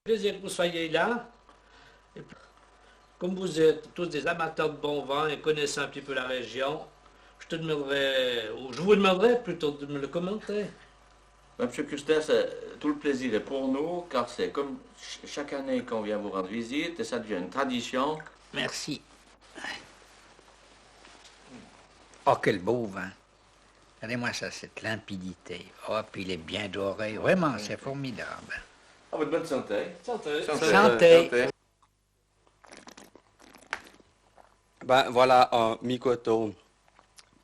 Plaisir que vous soyez là. Et puis, comme vous êtes tous des amateurs de bon vin et connaissez un petit peu la région, je te demanderai, ou je vous demanderai plutôt de me le commenter. Monsieur Custer, tout le plaisir est pour nous, car c'est comme chaque année qu'on vient vous rendre visite, et ça devient une tradition. Merci. Oh, quel beau vin. Regardez-moi ça, cette limpidité. Oh, puis il est bien doré. Vraiment, c'est formidable. Ah, votre bonne santé. Santé. Santé. Ben voilà un Mikoto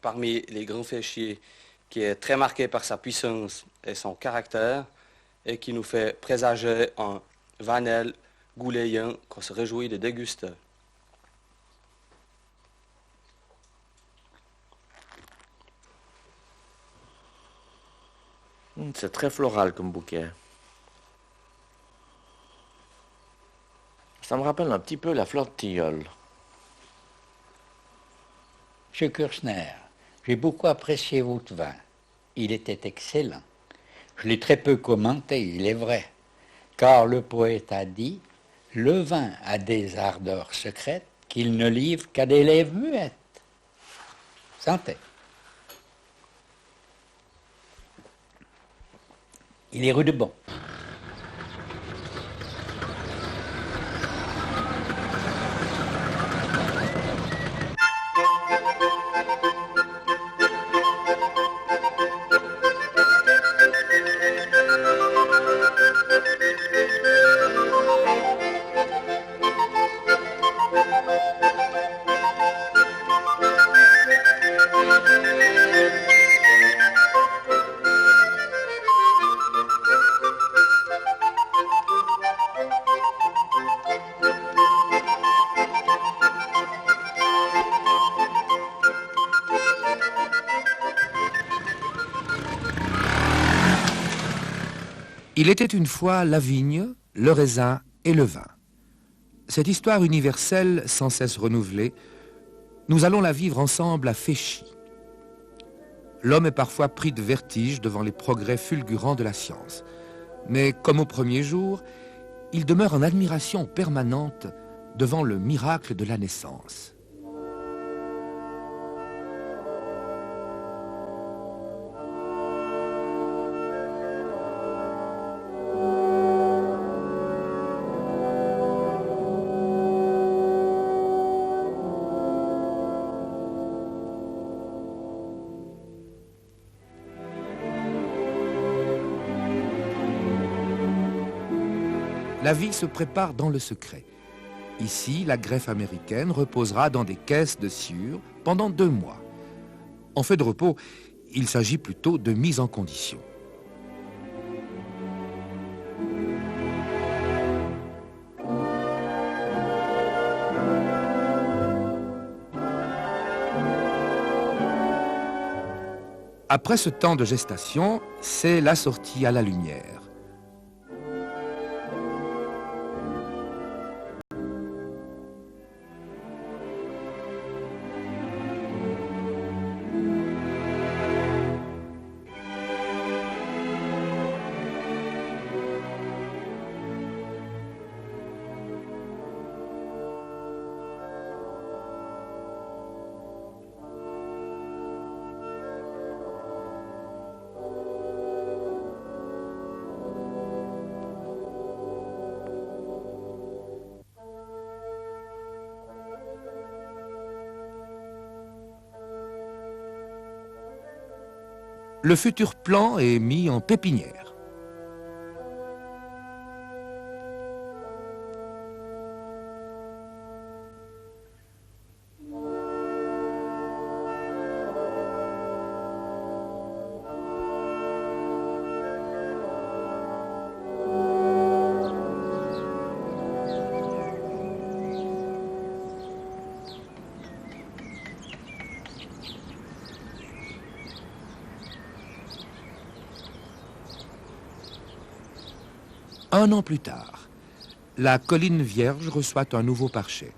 parmi les grands féchiers qui est très marqué par sa puissance et son caractère et qui nous fait présager un Vanel gouléant qu'on se réjouit de déguster. C'est très floral comme bouquet. Ça me rappelle un petit peu la fleur de tilleul. Monsieur Kirchner, j'ai beaucoup apprécié votre vin. Il était excellent. Je l'ai très peu commenté, il est vrai. Car le poète a dit, le vin a des ardeurs secrètes qu'il ne livre qu'à des lèvres muettes. Santé. Il est rude bon. Il était une fois la vigne, le raisin et le vin. Cette histoire universelle, sans cesse renouvelée, nous allons la vivre ensemble à Féchy. L'homme est parfois pris de vertige devant les progrès fulgurants de la science. Mais comme au premier jour, il demeure en admiration permanente devant le miracle de la naissance. La vie se prépare dans le secret. Ici, la greffe américaine reposera dans des caisses de sciure pendant 2 mois. En fait de repos, il s'agit plutôt de mise en condition. Après ce temps de gestation, c'est la sortie à la lumière. Le futur plan est mis en pépinière. Un an plus tard, la colline vierge reçoit un nouveau parcher.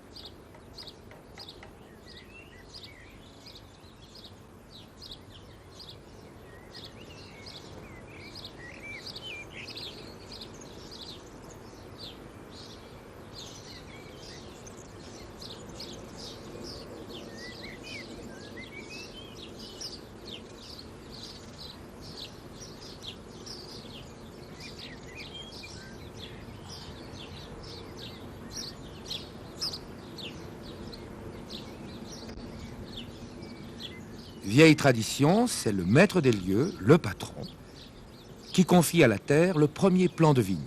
Vieille tradition, c'est le maître des lieux, le patron, qui confie à la terre le premier plan de vigne.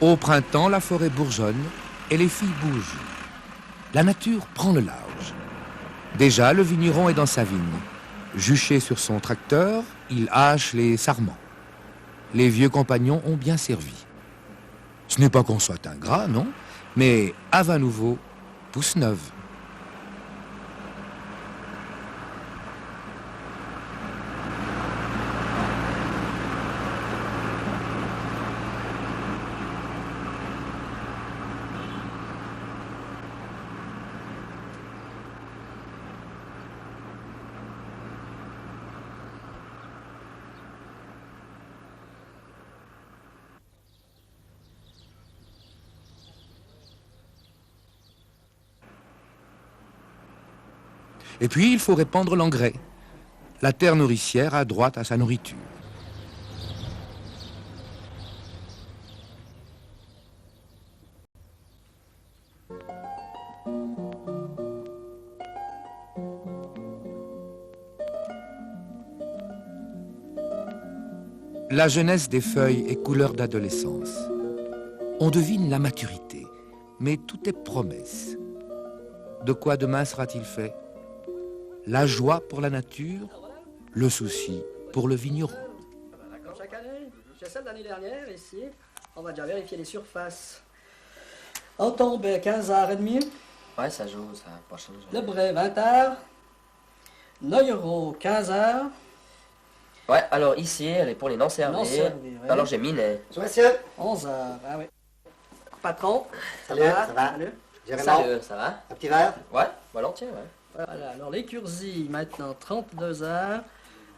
Au printemps, la forêt bourgeonne et les filles bougent. La nature prend le large. Déjà, le vigneron est dans sa vigne. Juché sur son tracteur, il hache les sarments. Les vieux compagnons ont bien servi. Ce n'est pas qu'on soit ingrat, non, mais à vin nouveau, pousse neuve. Et puis, il faut répandre l'engrais. La terre nourricière a droit à sa nourriture. La jeunesse des feuilles est couleur d'adolescence. On devine la maturité, mais tout est promesse. De quoi demain sera-t-il fait? La joie pour la nature, le souci pour le vigneron. Comme chaque année, j'ai celle de l'année dernière ici. On va déjà vérifier les surfaces. On tombe 15h30. Ouais, ça joue, ça n'a pas changé. Le Bray, 20h. Neuro, 15h. Ouais, alors ici, elle est pour les non-servis. Non-servis, ouais. Alors j'ai miné. Monsieur, 11h, ah oui. Patron, salut, ça va? Salut. Jérémy, Salut, ça va? un petit verre? Ouais, volontiers, ouais. Voilà, alors les Curzy, maintenant 32h,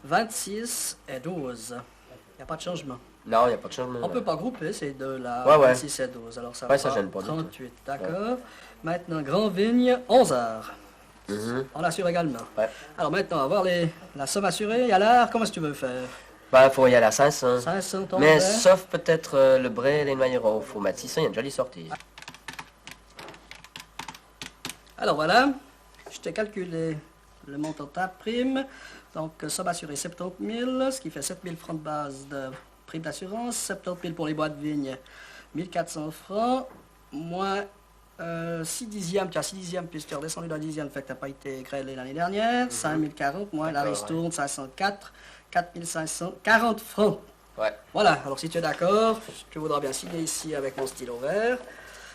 26 et 12. Il n'y a pas de changement. Non, il n'y a pas de changement. On ne peut pas grouper ces deux-là, Ouais, ouais. 26 et 12. Alors ça Ouais, fera ça gêne pas du tout. 38, d'accord. Maintenant, Grand Vigne, 11h. On assure également. Ouais. Alors maintenant, on va voir la somme assurée. Alors, comment est-ce que tu veux faire? Bah, faut y aller à 500. 500 ton Mais verre. sauf peut-être le Bray et les noyerons. Faut mettre 600, il y a une jolie sortie. Alors voilà, je t'ai calculé le montant de ta prime. Donc, somme assurée 70 000, ce qui fait 7 000 francs de base de prime d'assurance, 70 000 pour les bois de vigne, 1400 francs, moins 6 dixièmes, tu as 6 dixièmes puisque tu es redescendu d'un dixième, fait que tu n'as pas été grêlé l'année dernière, 5 040, moins la ristourne, 504, 4 540 francs. Ouais. Voilà, alors si tu es d'accord, tu voudras bien signer ici avec mon stylo vert.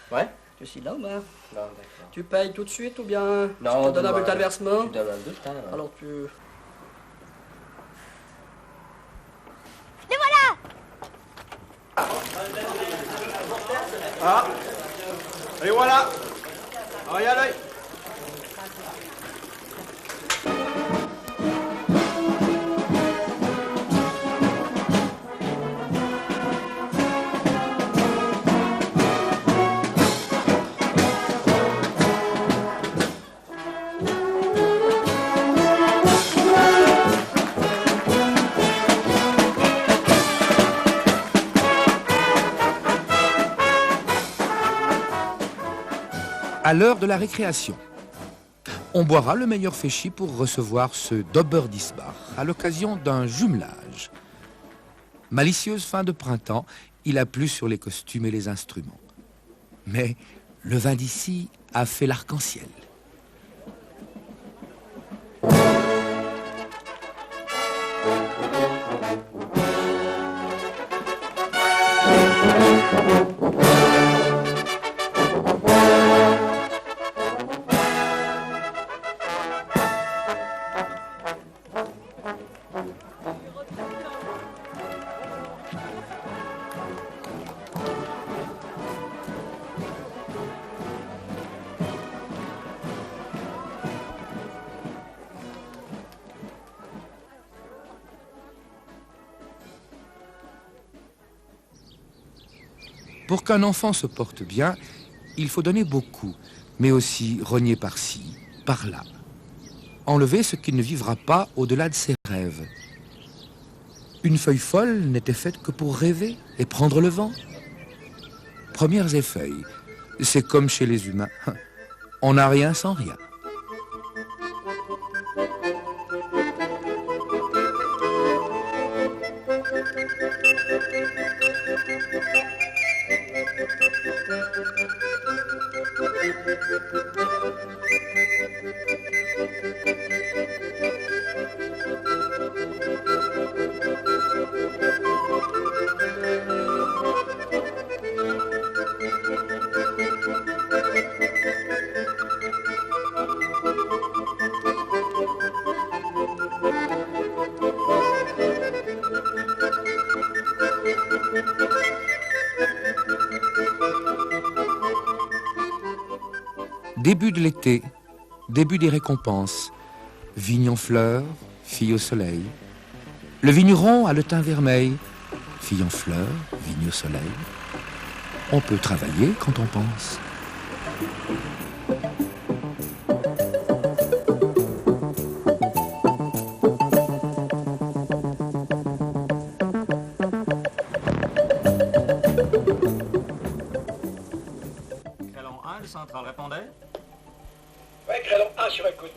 Ouais? Je suis là, ben. Non, d'accord. Tu payes tout de suite ou bien Non, je te donne un demain. bulletin de versement? Tu donnes un bulletin, ouais. Alors tu... Ah, et voilà. Regardez. À l'heure de la récréation, on boira le meilleur féchy pour recevoir ce Doberdisbach à l'occasion d'un jumelage. Malicieuse fin de printemps, il a plu sur les costumes et les instruments. Mais le vin d'ici a fait l'arc-en-ciel. Pour qu'un enfant se porte bien, il faut donner beaucoup, mais aussi rogner par-ci, par-là. Enlever ce qui ne vivra pas au-delà de ses rêves. Une feuille folle n'était faite que pour rêver et prendre le vent. Premières effeuilles, c'est comme chez les humains. On n'a rien sans rien. Début de l'été, début des récompenses. Vigne en fleurs, fille au soleil. Le vigneron a le teint vermeil. Fille en fleurs, vigne au soleil. On peut travailler quand on pense. Grêlon 1, le central répondait. Oui, Grêlon 1 sur écoute.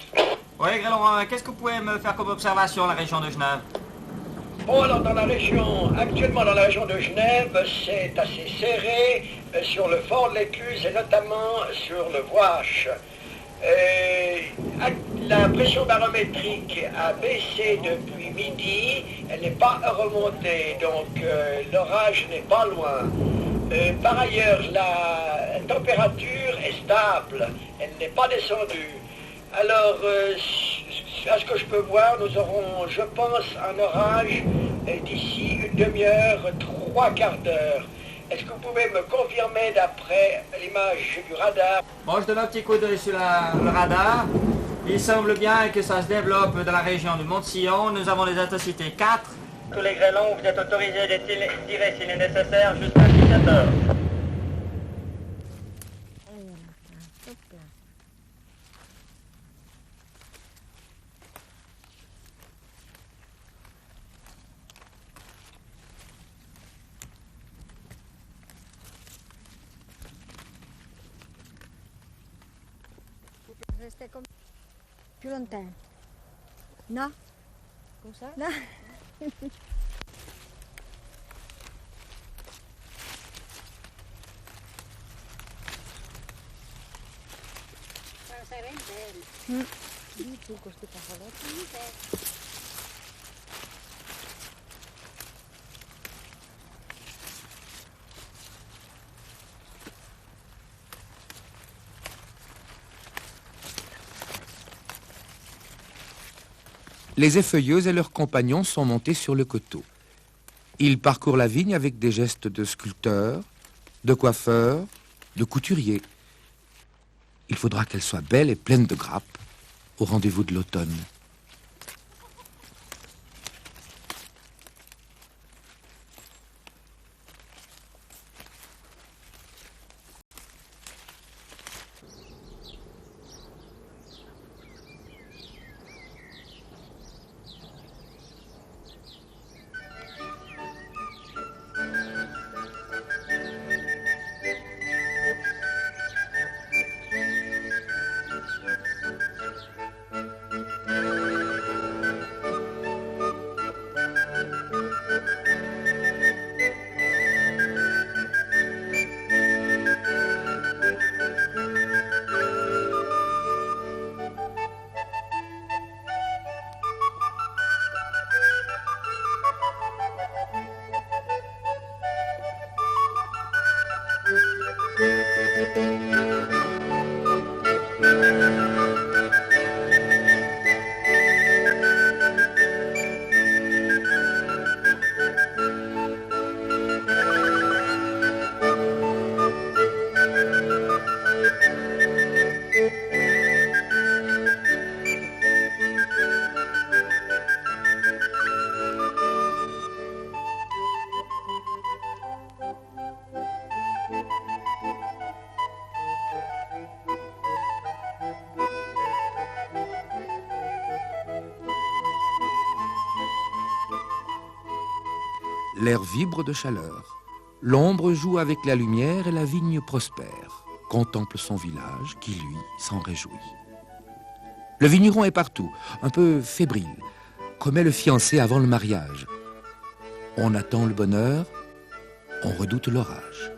Oui, Grêlon 1, qu'est-ce que vous pouvez me faire comme observation la région de Genève? Bon, alors actuellement dans la région de Genève, c'est assez serré sur le fort de l'Écluse et notamment sur le Voiche. La pression barométrique a baissé depuis midi, elle n'est pas remontée, donc l'orage n'est pas loin. Par ailleurs, la température est stable, elle n'est pas descendue. Alors, à ce que je peux voir, nous aurons, je pense, un orage d'ici une demi-heure, 3/4 d'heure. Est-ce que vous pouvez me confirmer d'après l'image du radar? Bon, je donne un petit coup d'œil sur le radar. Il semble bien que ça se développe dans la région du Mont-Sillon. Nous avons des intensités 4. Tous les grêlons, vous êtes autorisés de tirer s'il est nécessaire jusqu'à 17 heures. Rester comme plus longtemps. Non? Comme ça? Non. Les effeuilleuses et leurs compagnons sont montés sur le coteau. Ils parcourent la vigne avec des gestes de sculpteurs, de coiffeurs, de couturiers. Il faudra qu'elle soit belle et pleine de grappes au rendez-vous de l'automne. L'air vibre de chaleur. L'ombre joue avec la lumière et la vigne prospère, contemple son village qui, lui, s'en réjouit. Le vigneron est partout, un peu fébrile, remet le fiancé avant le mariage. On attend le bonheur, on redoute l'orage.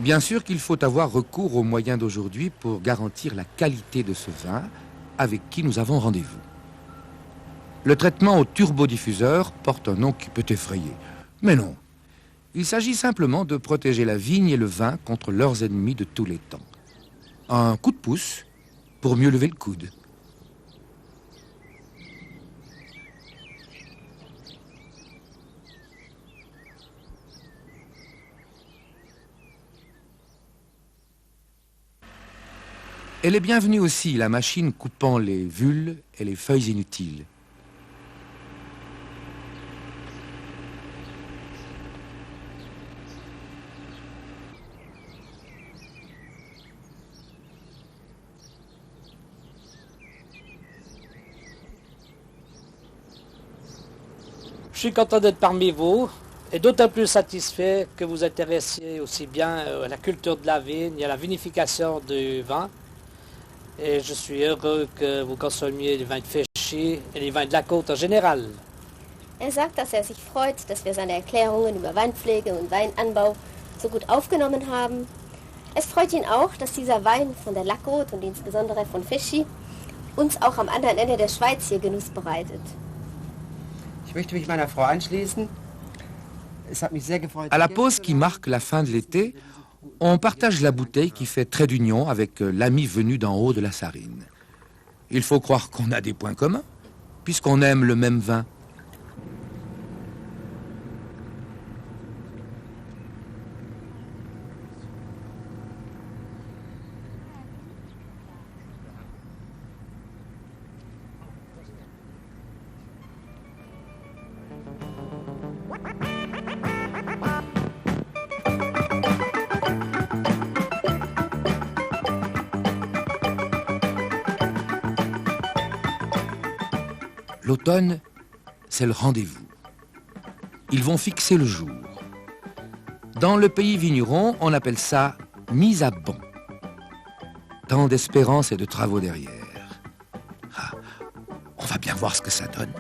Bien sûr qu'il faut avoir recours aux moyens d'aujourd'hui pour garantir la qualité de ce vin avec qui nous avons rendez-vous. Le traitement au turbodiffuseur porte un nom qui peut effrayer. Mais non, il s'agit simplement de protéger la vigne et le vin contre leurs ennemis de tous les temps. Un coup de pouce pour mieux lever le coude. Elle est bienvenue aussi, la machine coupant les vulles et les feuilles inutiles. Je suis content d'être parmi vous et d'autant plus satisfait que vous intéressiez aussi bien à la culture de la vigne et à la vinification du vin. Et je suis heureux que vous consommiez les vins de Féchy et les vins de la Côte en général. Sagt, dass sich freut, dass wir seine Erklärungen über Weinpflege und Weinanbau so gut aufgenommen haben. Es freut ihn auch, dass dieser Wein von der Lacôte und insbesondere von Féchy uns auch am anderen Ende der Schweiz hier Genuss bereitet. Ich möchte mich meiner Frau anschließen. Es hat mich sehr gefreut. À la pause qui marque la fin de l'été, on partage la bouteille qui fait trait d'union avec l'ami venu d'en haut de la Sarine. Il faut croire qu'on a des points communs, puisqu'on aime le même vin. L'automne, c'est le rendez-vous. Ils vont fixer le jour. Dans le pays vigneron, on appelle ça mise à bon. Tant d'espérance et de travaux derrière. Ah, on va bien voir ce que ça donne.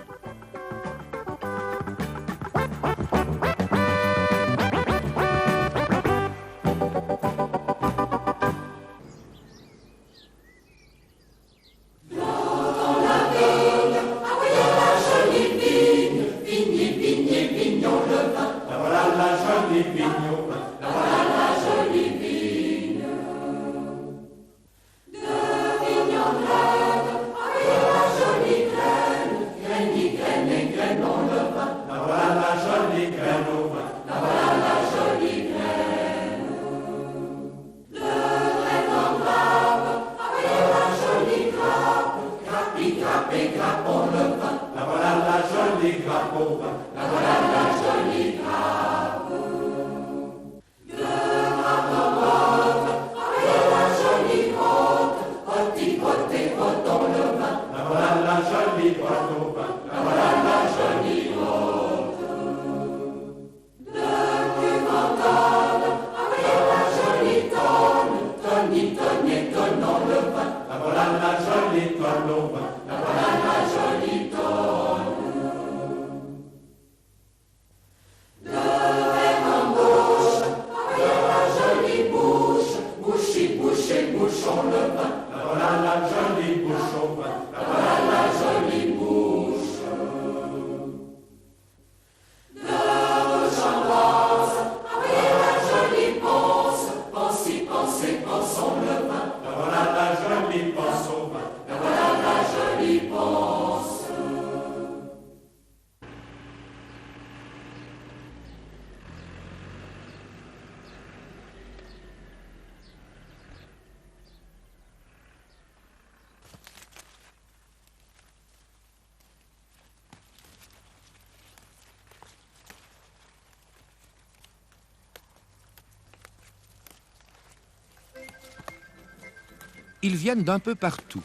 Ils viennent d'un peu partout.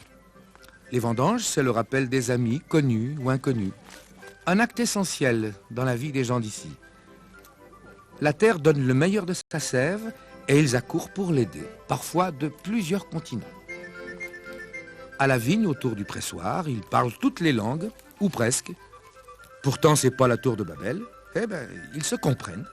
Les vendanges, c'est le rappel des amis, connus ou inconnus. Un acte essentiel dans la vie des gens d'ici. La terre donne le meilleur de sa sève et ils accourent pour l'aider, parfois de plusieurs continents. À la vigne, autour du pressoir, ils parlent toutes les langues, ou presque. Pourtant, c'est pas la tour de Babel. Eh ben, ils se comprennent.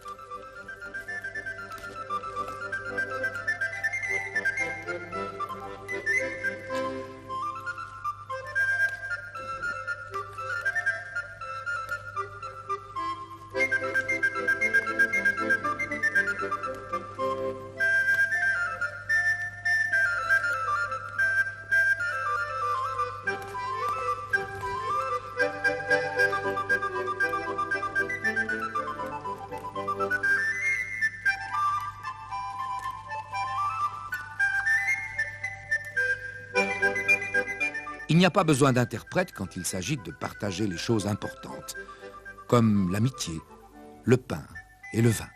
Il n'y a pas besoin d'interprète quand il s'agit de partager les choses importantes, comme l'amitié, le pain et le vin.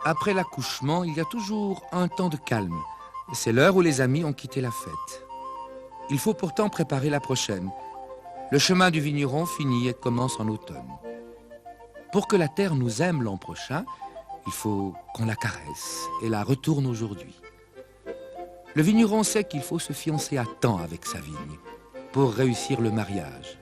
Après l'accouchement, il y a toujours un temps de calme. C'est l'heure où les amis ont quitté la fête. Il faut pourtant préparer la prochaine. Le chemin du vigneron finit et commence en automne. Pour que la terre nous aime l'an prochain, il faut qu'on la caresse et la retourne aujourd'hui. Le vigneron sait qu'il faut se fiancer à temps avec sa vigne pour réussir le mariage.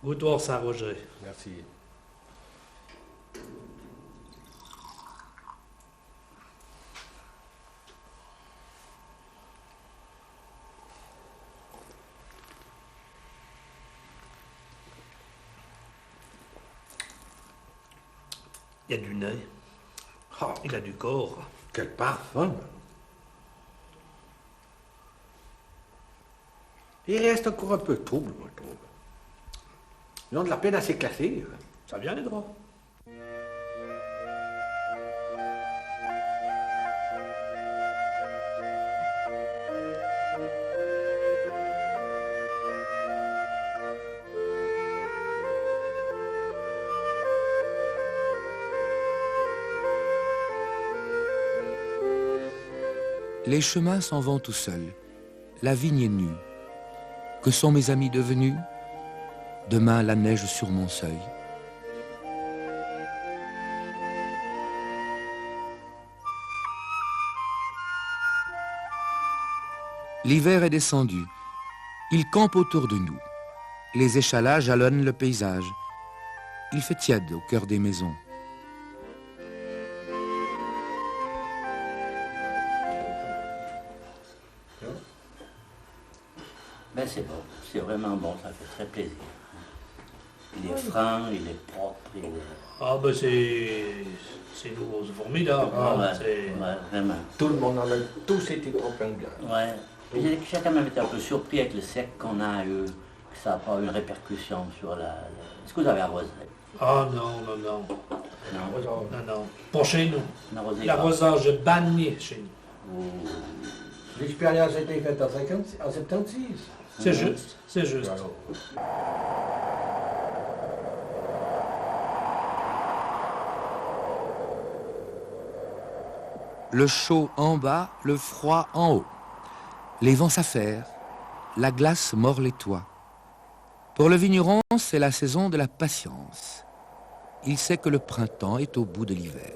Goutoir Saint-Roger. Merci. Il y a du nez. Oh, il a du corps. Quel parfum! Il reste encore un peu trouble, moi, je trouve. Ils ont de la peine à s'éclater. Ça vient les draps. Les chemins s'en vont tout seuls. La vigne est nue. Que sont mes amis devenus? Demain, la neige sur mon seuil. L'hiver est descendu. Il campe autour de nous. Les échalas jalonnent le paysage. Il fait tiède au cœur des maisons. Ben c'est bon, c'est vraiment bon, ça fait très plaisir. Il est franc, il est propre, il est... Ah ben c'est nouveau, c'est formidable. Ah, ouais, c'est... ouais, vraiment. Tout le monde en a tous été trop bien. Ouais. J'ai quand même été un peu surpris avec le sec qu'on a eu, que ça n'a pas eu une répercussion sur la... Est-ce que vous avez arrosé? Ah non, non, non. Non. Non, non. Pas chez nous. L'arrosage est banni chez nous. L'expérience a été faite en 76. C'est juste, c'est juste. Alors. Le chaud en bas, le froid en haut. Les vents s'affairent, la glace mord les toits. Pour le vigneron, c'est la saison de la patience. Il sait que le printemps est au bout de l'hiver.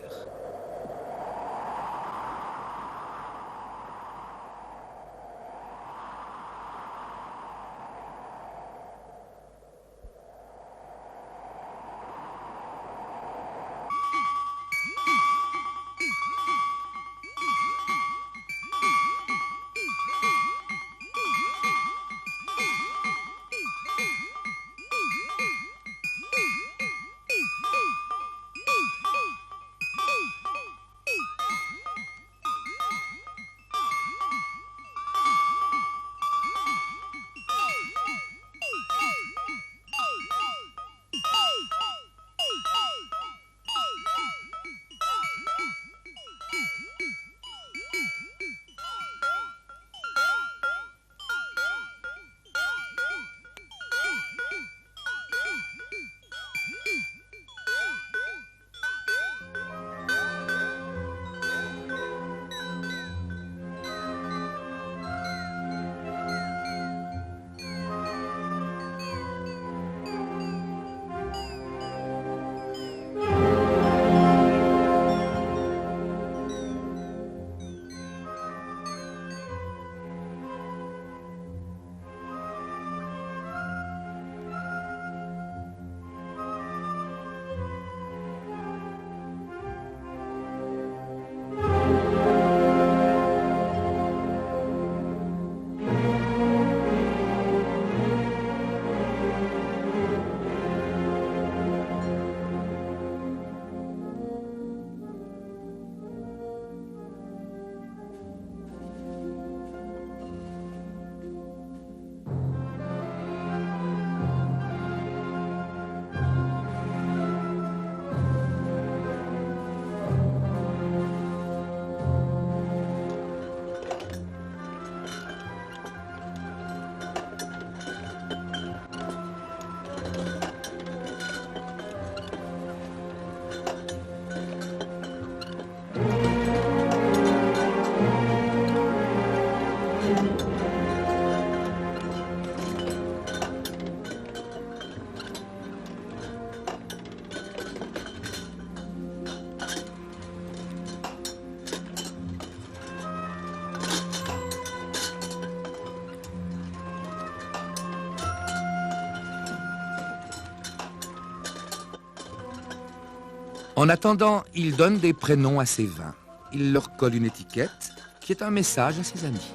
En attendant, il donne des prénoms à ses vins. Il leur colle une étiquette qui est un message à ses amis.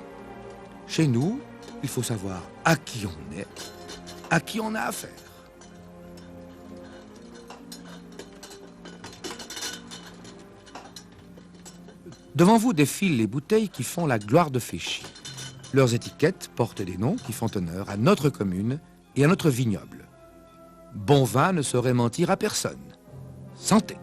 Chez nous, il faut savoir à qui on est, à qui on a affaire. Devant vous défilent les bouteilles qui font la gloire de Féchy. Leurs étiquettes portent des noms qui font honneur à notre commune et à notre vignoble. Bon vin ne saurait mentir à personne. Santé!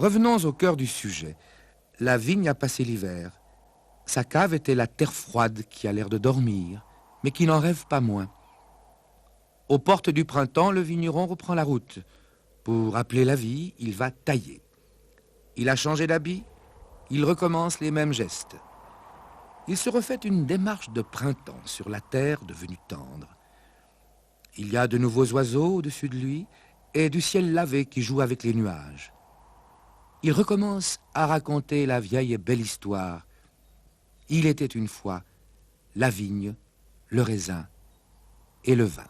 Revenons au cœur du sujet. La vigne a passé l'hiver. Sa cave était la terre froide qui a l'air de dormir, mais qui n'en rêve pas moins. Aux portes du printemps, le vigneron reprend la route. Pour appeler la vie, il va tailler. Il a changé d'habit, il recommence les mêmes gestes. Il se refait une démarche de printemps sur la terre devenue tendre. Il y a de nouveaux oiseaux au-dessus de lui et du ciel lavé qui joue avec les nuages. Il recommence à raconter la vieille et belle histoire. Il était une fois la vigne, le raisin et le vin.